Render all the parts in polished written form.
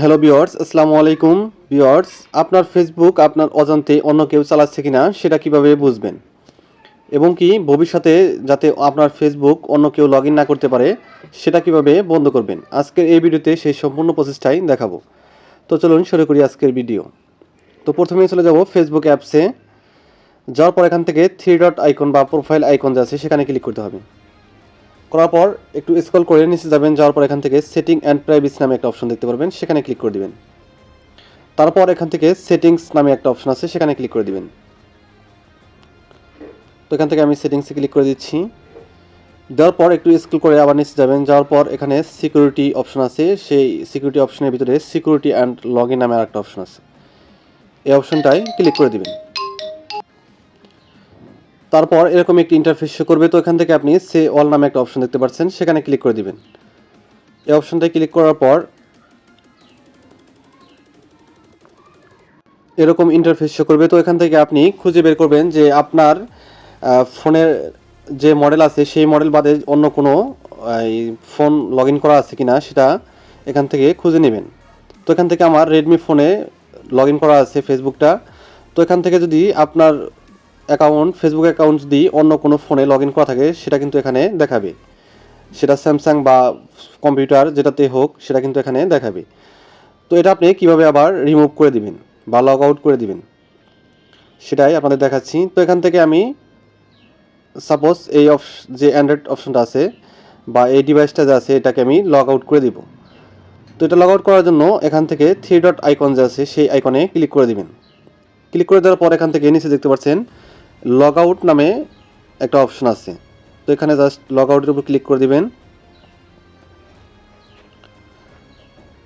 Hello viewers, আসসালামু আলাইকুম। Viewers, আপনার ফেসবুক আপনার অজান্তে অন্য কেউ চালাচ্ছে কিনা সেটা কিভাবে বুঝবেন, এবং কি ভবিষ্যতে যাতে আপনার ফেসবুক অন্য কেউ লগ ইন না করতে পারে সেটা কিভাবে বন্ধ করবেন, আজকের এই ভিডিওতে সেই সম্পূর্ণ প্রসেসটাই দেখাবো। তো চলুন শুরু করি আজকের ভিডিও। তো প্রথমেই চলে যাব ফেসবুক অ্যাপসে। যাওয়ার পর এখান থেকে থ্রি ডট আইকন বা প্রোফাইল আইকন যে আছে সেখানে ক্লিক করতে হবে। করার পর একটু স্ক্রল করে নিচে যাবেন, যাওয়ার পর এখান থেকে সেটিং অ্যান্ড প্রাইভেসি নামে একটা অপশন দেখতে পারবেন, সেখানে ক্লিক করে দিবেন। তারপর এখান থেকে সেটিংস নামে একটা অপশন আছে, সেখানে ক্লিক করে দিবেন। তো এখান থেকে আমি সেটিংসে ক্লিক করে দিচ্ছি। দেওয়ার পর একটু স্ক্রল করে আবার নিচে যাবেন, যাওয়ার পর এখানে সিকিউরিটি অপশন আছে, সেই সিকিউরিটি অপশনের ভিতরে সিকিউরিটি অ্যান্ড লগ ইন নামে একটা অপশন আছে, এই অপশনটায় ক্লিক করে দিবেন। তারপর এরকম একটি ইন্টারফেস শো করবে। তো এখান থেকে আপনি সে অল নামে একটা অপশন দেখতে পাচ্ছেন, সেখানে ক্লিক করে দিবেন। এই অপশনটায় ক্লিক করার পর এরকম ইন্টারফেস শো করবে। তো এখান থেকে আপনি খুঁজে বের করবেন যে আপনার ফোনের যে মডেল আছে সেই মডেল বাদে অন্য কোনো ফোন লগ ইন করা আছে কিনা সেটা এখান থেকে খুঁজে নেবেন। তো এখান থেকে আমার রেডমি ফোনে লগ ইন করা আছে ফেসবুকটা। তো এখান থেকে যদি আপনার ফেসবুক অ্যাকাউন্ট যদি অন্য কোনো ফোনে লগ ইন করা থাকে সেটা কিন্তু এখানে দেখাবে, সেটা স্যামসাং বা কম্পিউটার যেটাতে হোক সেটা কিন্তু এখানে দেখাবে। তো এটা আপনি কীভাবে আবার রিমুভ করে দিবেন বা লগ আউট করে দিবেন সেটাই আপনাদের দেখাচ্ছি। তো এখান থেকে আমি সাপোজ এই যে অ্যান্ড্রয়েড অপশনটা আছে বা এই ডিভাইসটা যে আছে এটাকে আমি লগ আউট করে দিব। তো এটা লগ আউট করার জন্য এখান থেকে থ্রি ডট আইকন যে আছে সেই আইকনে ক্লিক করে দিবেন। ক্লিক করে দেওয়ার পর এখান থেকে নিচে দেখতে পাচ্ছেন লগ আউট নামে একটা অপশন আছে। তো এখানে জাস্ট লগ আউটের উপর ক্লিক করে দিবেন।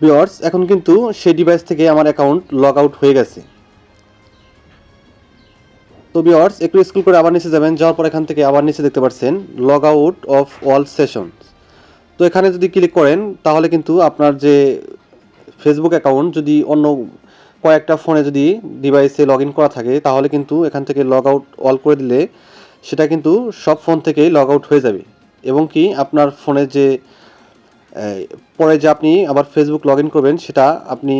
ভিউয়ার্স, এখন কিন্তু সেই ডিভাইস থেকে আমার অ্যাকাউন্ট লগ আউট হয়ে গেছে। তো ভিউয়ার্স, একটু স্ক্রল করে আবার নিচে যাবেন, যাওয়ার পর এখান থেকে আবার নিচে দেখতে পাচ্ছেন log out of all session. তো এখানে যদি ক্লিক করেন তাহলে কিন্তু আপনার যে ফেসবুক অ্যাকাউন্ট যদি অন্য কয়েকটা ফোনে যদি ডিভাইসে লগ ইন করা থাকে তাহলে কিন্তু এখান থেকে লগ আউট অল করে দিলে সেটা কিন্তু সব ফোন থেকেই লগ আউট হয়ে যাবে, এবং কি আপনার ফোনে যে পরে যে আপনি আবার ফেসবুক লগ ইন করবেন সেটা আপনি,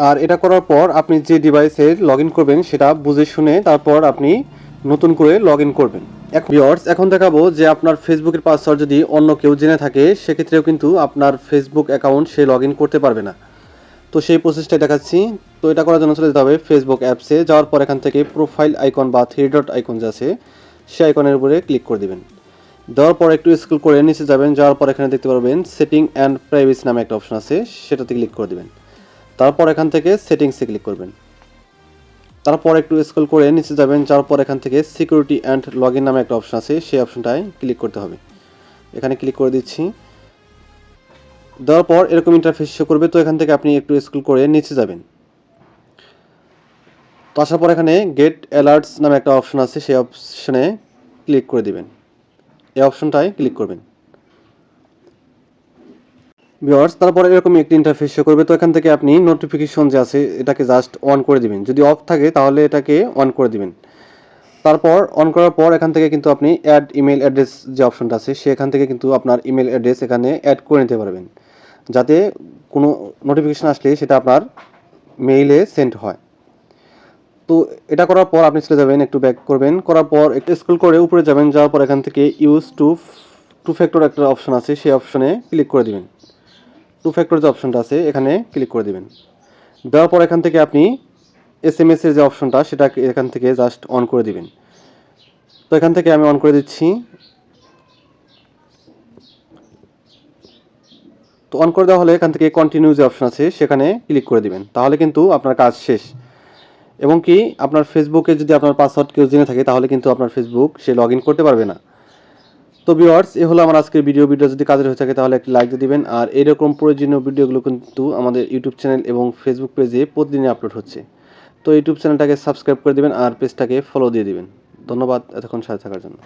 আর এটা করার পর আপনি যে ডিভাইসে লগ ইন করবেন সেটা বুঝে শুনে তারপর আপনি নতুন করে লগ ইন করবেন। এখন দেখাবো যে আপনার ফেসবুকের পাসওয়ার্ড যদি অন্য কেউ জেনে থাকে সেক্ষেত্রেও কিন্তু আপনার Facebook account say log in করতে পারবে না। তো সেই প্রসেসটাই দেখাচ্ছি। তো এটা করার জন্য চলে যেতে হবে ফেসবুক অ্যাপসে। যাওয়ার পর এখান থেকে প্রোফাইল আইকন বা থ্রি ডট আইকন যে আছে সেই আইকনের উপরে ক্লিক করে দেবেন। দেওয়ার পর একটু স্ক্রল করে নিচে যাবেন, যাওয়ার পর এখানে দেখতে পারবেন সেটিং অ্যান্ড প্রাইভেসি নামে একটা অপশন আছে, সেটাতে ক্লিক করে দেবেন। তারপর এখান থেকে সেটিংসে ক্লিক করবেন। তারপর একটু স্ক্রল করে নিচে যাবেন, যাওয়ার পর এখান থেকে সিকিউরিটি অ্যান্ড লগ ইন নামে একটা অপশন আছে, সেই অপশনটায় ক্লিক করতে হবে। এখানে ক্লিক করে দিচ্ছি। দেওয়ার পর এরকম ইন্টারফেস শো করবে। তো এখান থেকে আপনি একটু স্ক্রল করে নিচে যাবেন। তো আসার পর এখানে গেট অ্যালার্টস নামে একটা অপশন আছে, সেই অপশনে ক্লিক করে দিবেন। এই অপশনটায় ক্লিক করবেন। ভিউয়ার্স, তারপরে এরকম একটি ইন্টারফেস শো করবে। তো এখান থেকে আপনি নোটিফিকেশন যে আছে এটাকে জাস্ট অন করে দিবেন, যদি অফ থাকে তাহলে এটাকে অন করে দিবেন। তারপর অন করার পর এখান থেকে কিন্তু আপনি অ্যাড ইমেল অ্যাড্রেস যে অপশনটা আছে সেখান থেকে কিন্তু আপনার ইমেল অ্যাড্রেস এখানে অ্যাড করে নিতে পারবেন, যাতে কোনো নোটিফিকেশন আসলে সেটা আপনার মেইলে সেন্ড হয়। তো এটা করার পর আপনি চলে যাবেন, একটু ব্যাক করবেন, করার পর একটু স্ক্রল করে উপরে যাবেন, যাওয়ার পর এখান থেকে ইউজ টু ফ্যাক্টর একটা অপশন আছে, সেই অপশনে ক্লিক করে দিবেন। টু ফ্যাক্টর যে অপশনটা আছে এখানে ক্লিক করে দিবেন। দেওয়ার পর এখান থেকে আপনি এসএমএস এর যে অপশনটা সেটা এখান থেকে জাস্ট অন করে দিবেন। তো এখান থেকে আমি অন করে দিচ্ছি। তো অন করে দেওয়া হলে এখান থেকে কন্টিনিউ যে অপশন আছে সেখানে ক্লিক করে দিবেন, তাহলে কিন্তু আপনার কাজ শেষ। এবং কি আপনার ফেসবুকে যদি আপনার পাসওয়ার্ড কেউ জেনে থাকে তাহলে কিন্তু আপনার ফেসবুক সে লগ ইন করতে পারবে না। তো ভিউয়ার্স, এ হলো আমার আজকের ভিডিও যদি কাজের হয়ে থাকে তাহলে একটি লাইক দিয়ে দিবেন। আর এরকম প্রয়োজনীয় ভিডিওগুলো কিন্তু আমাদের ইউটিউব চ্যানেল এবং ফেসবুক পেজে প্রতিদিনই আপলোড হচ্ছে। তো ইউটিউব চ্যানেলটাকে সাবস্ক্রাইব করে দিবেন আর পেজটাকে ফলো দিয়ে দিবেন। ধন্যবাদ এতক্ষণ সাথে থাকার জন্য।